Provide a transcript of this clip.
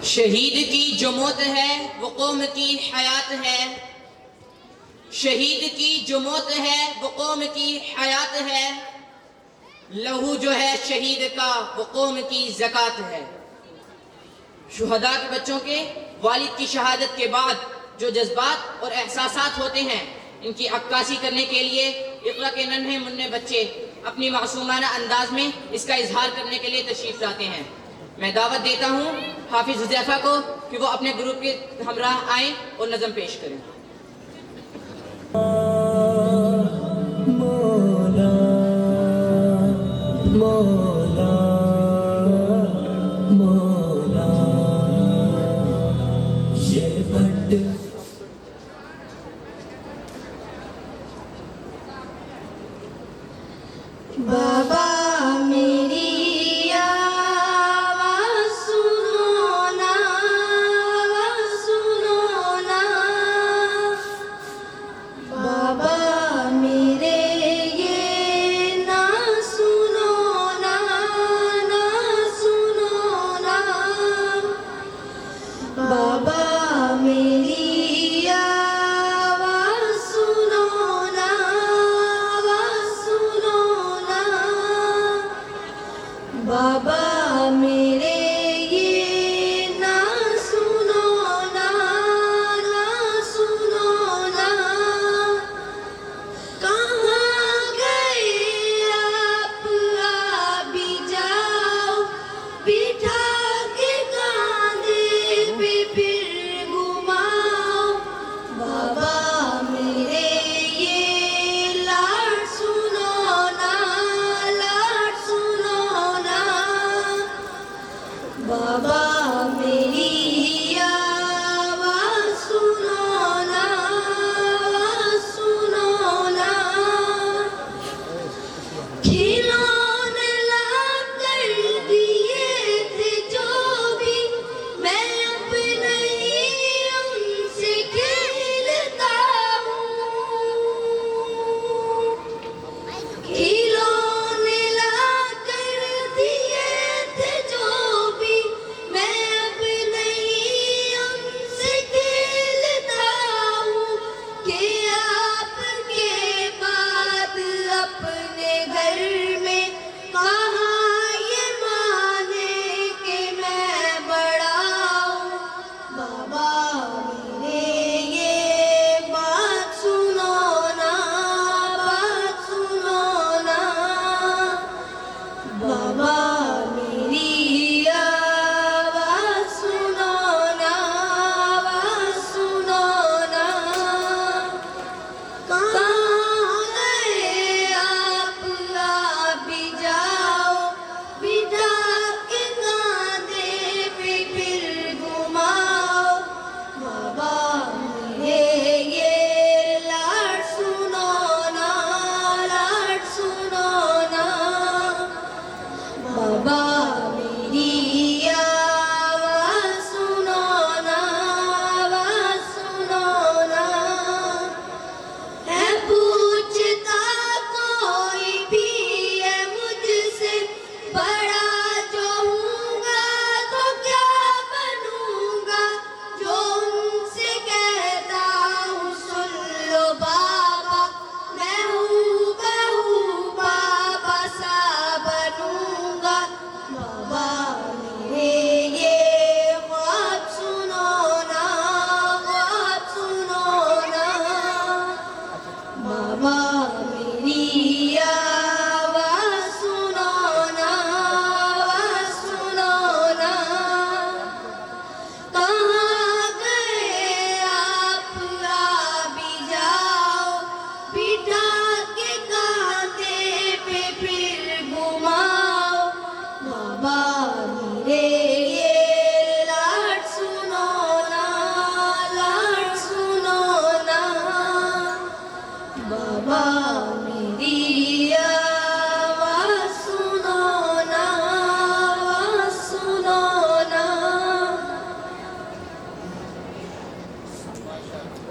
शहीद की जो मौत है वो कौम की हयात है। शहीद की जो मौत है वो कौम की हयात है। लहू जो है शहीद का वो कौम की ज़कात है। शुहदा के बच्चों के वालिद की शहादत के बाद जो जज्बात और एहसासात होते हैं, इनकी अक्कासी करने के लिए इक़रा के नन्हे मुन्ने बच्चे अपनी मासूमाना अंदाज में इसका इजहार करने के लिए तशरीफ़ लाते हैं। मैं दावत देता हूँ हाफिज़ हुज़ैफ़ा को कि वो अपने ग्रुप के हमराह आएँ और नज़म पेश करें। मौला मौला मौला ये भट्ट बाबा मेरी आवाज़ सुनो ना, आवाज़ सुनो ना। बाबा मेरे ये ना सुनो ना, ना सुनो ना। बाबा मेरी बाबा मेरे ये ना सुनो ना, ना सुनो ना। कहाँ गए आप भी जाओ, बिठा के कांधे पे फिर घुमाओ। बाबा मेरे ये लाड सुनो ना, लाड सुनो ना। बाबा मेरी आवाज़ सुनो ना, आवाज़ सुनो ना। खिलौने ला कर दिए थे जो भी, मैं अपने ही उनसे खेलता हूँ। खिलौने ला कर दिए थे जो भी, मैं अपने ही उनसे खेलता हूँ। कि आपके बाद अपने घर में कहाँ ये माने कि मैं बड़ा हूँ। बाबा मेरे ये बात सुनो ना, बात सुनो ना। बाबा मेरी आवाज़ सुनो ना, आवाज़ सुनो ना। कहाँ गए आप भी जाओ, बिठा के कांधे पे फिर घुमाओ। बाबा मेरे ये लाड सुनो ना, लाड सुनो ना। बाबा मेरी आवाज़ सुनो ना, आवाज़ सुनो ना। है पूछता कोई भी है मुझसे, बड़ा जो हूँगा तो क्या बनूँगा। जो उनसे कहता हूँ सुन लो बाबा, मैं हूँ बहू बाबा सा बनूँगा। बाबा मेरे ये ख्वाब सुनो ना, ख्वाब सुनो ना। बाबा मेरी आवाज़ सुनो ना, आवाज़ सुनो ना। कहाँ गए आप भी जाओ, बिठा के कांधे पे फिर घुमाओ। बाबा मेरे ये लाड सुनो ना, लाड सुनो ना। बाबा